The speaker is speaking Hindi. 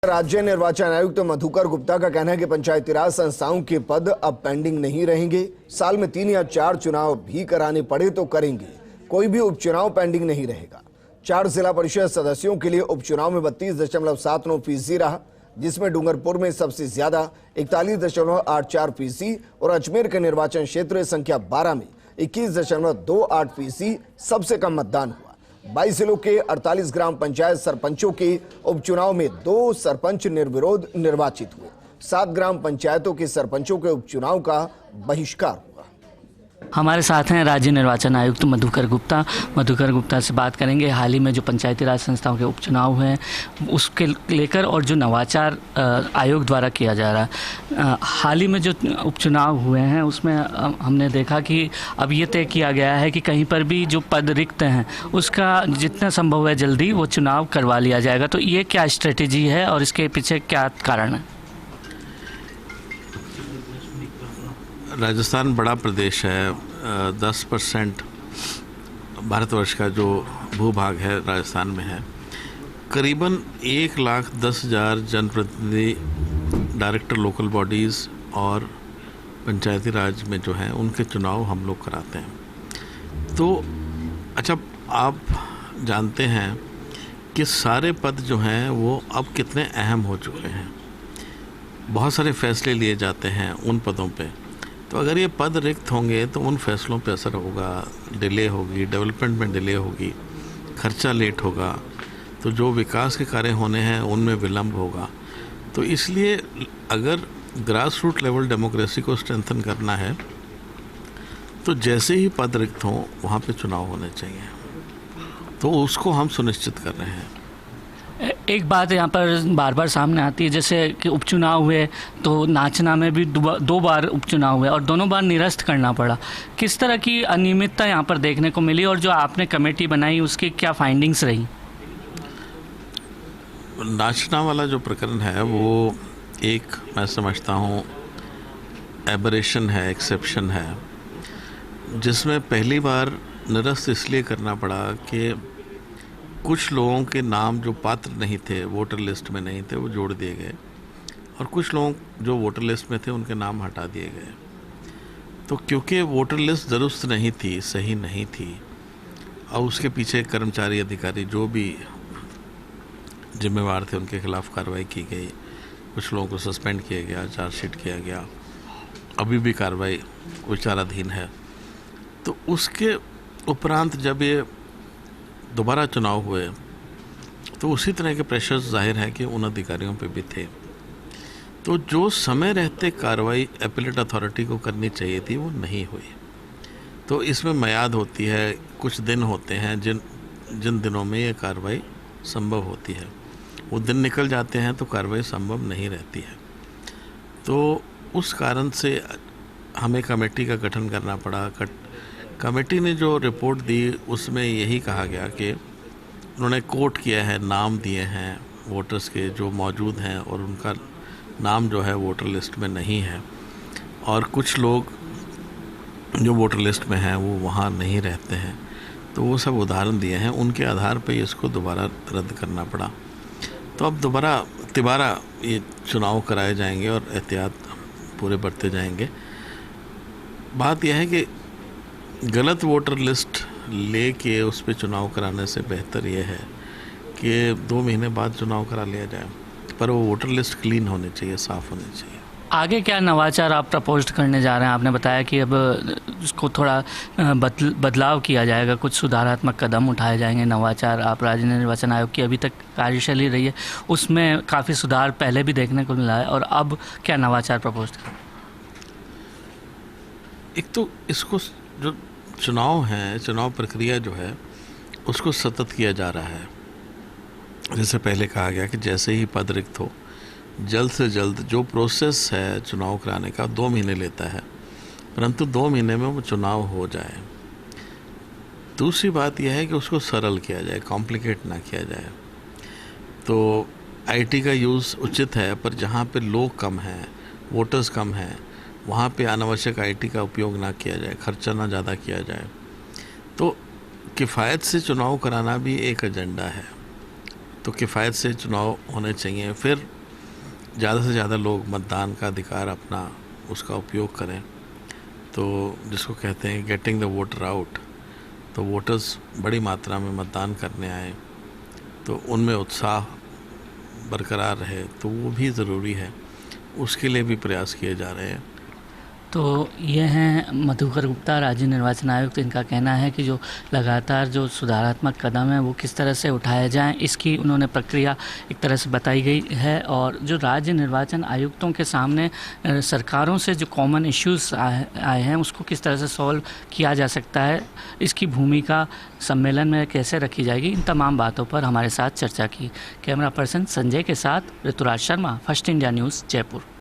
राज्य निर्वाचन आयुक्त मधुकर गुप्ता का कहना है कि पंचायती राज संस्थाओं के पद अब पेंडिंग नहीं रहेंगे। साल में 3 या 4 चुनाव भी कराने पड़े तो करेंगे, कोई भी उपचुनाव पेंडिंग नहीं रहेगा। 4 जिला परिषद सदस्यों के लिए उपचुनाव में 32.79% रहा, जिसमें डूंगरपुर में सबसे ज्यादा 41.84% और अजमेर के निर्वाचन क्षेत्र संख्या 12 में 21.28% सबसे कम मतदान हुआ। 22 जिलों के 48 ग्राम पंचायत सरपंचों के उपचुनाव में 2 सरपंच निर्विरोध निर्वाचित हुए। 7 ग्राम पंचायतों के सरपंचों के उपचुनाव का बहिष्कार हुआ। हमारे साथ हैं राज्य निर्वाचन आयुक्त मधुकर गुप्ता। मधुकर गुप्ता से बात करेंगे हाल ही में जो पंचायती राज संस्थाओं के उपचुनाव हुए हैं उसके लेकर, और जो नवाचार आयोग द्वारा किया जा रहा है। हाल ही में जो उपचुनाव हुए हैं उसमें हमने देखा कि अब ये तय किया गया है कि कहीं पर भी जो पद रिक्त हैं उसका जितना संभव है जल्दी वो चुनाव करवा लिया जाएगा। तो ये क्या स्ट्रेटेजी है और इसके पीछे क्या कारण है? राजस्थान बड़ा प्रदेश है। 10% भारतवर्ष का जो भूभाग है राजस्थान में है। करीबन 1,10,000 जनप्रतिनिधि डायरेक्टर लोकल बॉडीज़ और पंचायती राज में जो हैं उनके चुनाव हम लोग कराते हैं। तो अच्छा, आप जानते हैं कि सारे पद जो हैं वो अब कितने अहम हो चुके हैं। बहुत सारे फैसले लिए जाते हैं उन पदों पे। तो अगर ये पद रिक्त होंगे तो उन फैसलों पे असर होगा, डिले होगी, डेवलपमेंट में डिले होगी, खर्चा लेट होगा, तो जो विकास के कार्य होने हैं उनमें विलम्ब होगा। तो इसलिए अगर ग्रास रूट लेवल डेमोक्रेसी को स्ट्रेंथन करना है तो जैसे ही पद रिक्त हों वहाँ पे चुनाव होने चाहिए। तो उसको हम सुनिश्चित कर रहे हैं। एक बात यहाँ पर बार बार सामने आती है, जैसे कि उपचुनाव हुए तो नाचना में भी 2 बार उपचुनाव हुए और दोनों बार निरस्त करना पड़ा। किस तरह की अनियमितता यहाँ पर देखने को मिली और जो आपने कमेटी बनाई उसकी क्या फाइंडिंग्स रही? नाचना वाला जो प्रकरण है वो एक, मैं समझता हूँ, एबरेशन है, एक्सेप्शन है, जिसमें पहली बार निरस्त इसलिए करना पड़ा कि कुछ लोगों के नाम जो पात्र नहीं थे, वोटर लिस्ट में नहीं थे, वो जोड़ दिए गए, और कुछ लोग जो वोटर लिस्ट में थे उनके नाम हटा दिए गए। तो क्योंकि वोटर लिस्ट दुरुस्त नहीं थी, सही नहीं थी, और उसके पीछे कर्मचारी अधिकारी जो भी जिम्मेवार थे उनके खिलाफ कार्रवाई की गई। कुछ लोगों को सस्पेंड किया गया, चार्जशीट किया गया, अभी भी कार्रवाई विचाराधीन है। तो उसके उपरांत जब ये दोबारा चुनाव हुए तो उसी तरह के प्रेशर्स जाहिर है कि उन अधिकारियों पे भी थे। तो जो समय रहते कार्रवाई एपेलेट अथॉरिटी को करनी चाहिए थी वो नहीं हुई। तो इसमें मियाद होती है, कुछ दिन होते हैं जिन दिनों में ये कार्रवाई संभव होती है, वो दिन निकल जाते हैं तो कार्रवाई संभव नहीं रहती है। तो उस कारण से हमें कमेटी का गठन करना पड़ा। कमेटी ने जो रिपोर्ट दी उसमें यही कहा गया कि उन्होंने कोट किया है, नाम दिए हैं वोटर्स के जो मौजूद हैं और उनका नाम जो है वोटर लिस्ट में नहीं है, और कुछ लोग जो वोटर लिस्ट में हैं वो वहाँ नहीं रहते हैं। तो वो सब उदाहरण दिए हैं, उनके आधार पर इसको दोबारा रद्द करना पड़ा। तो अब तिबारा ये चुनाव कराए जाएंगे और एहतियात पूरे बरते जाएंगे। बात यह है कि गलत वोटर लिस्ट लेके उस पर चुनाव कराने से बेहतर ये है कि 2 महीने बाद चुनाव करा लिया जाए, पर वो वोटर लिस्ट क्लीन होनी चाहिए, साफ़ होनी चाहिए। आगे क्या नवाचार आप प्रपोज करने जा रहे हैं? आपने बताया कि अब उसको थोड़ा बदलाव किया जाएगा, कुछ सुधारात्मक कदम उठाए जाएंगे। नवाचार, आप राज्य निर्वाचन आयोग की अभी तक कार्यशैली रही है, उसमें काफ़ी सुधार पहले भी देखने को मिला है, और अब क्या नवाचार प्रपोज करें? एक तो इसको जो चुनाव है, चुनाव प्रक्रिया जो है उसको सतत किया जा रहा है। जैसे पहले कहा गया कि जैसे ही पद रिक्त हो जल्द से जल्द, जो प्रोसेस है चुनाव कराने का 2 महीने लेता है, परंतु 2 महीने में वो चुनाव हो जाए। दूसरी बात यह है कि उसको सरल किया जाए, कॉम्प्लिकेट ना किया जाए। तो आईटी का यूज़ उचित है, पर जहाँ पे लोग कम हैं, वोटर्स कम हैं, वहाँ पे अनावश्यक आईटी का उपयोग ना किया जाए, खर्चा ना ज़्यादा किया जाए। तो किफ़ायत से चुनाव कराना भी एक एजेंडा है। तो किफ़ायत से चुनाव होने चाहिए, फिर ज़्यादा से ज़्यादा लोग मतदान का अधिकार अपना उसका उपयोग करें। तो जिसको कहते हैं गेटिंग द वोटर आउट, तो वोटर्स बड़ी मात्रा में मतदान करने आए तो उनमें उत्साह बरकरार रहे, तो वो भी ज़रूरी है, उसके लिए भी प्रयास किए जा रहे हैं। तो ये हैं मधुकर गुप्ता, राज्य निर्वाचन आयुक्त। इनका कहना है कि जो लगातार जो सुधारात्मक कदम है वो किस तरह से उठाए जाएं, इसकी उन्होंने प्रक्रिया एक तरह से बताई गई है। और जो राज्य निर्वाचन आयुक्तों के सामने सरकारों से जो कॉमन इश्यूज़ आए हैं उसको किस तरह से सॉल्व किया जा सकता है, इसकी भूमिका सम्मेलन में कैसे रखी जाएगी, इन तमाम बातों पर हमारे साथ चर्चा की। कैमरा पर्सन संजय के साथ Rituraj Sharma, First India News, Jaipur.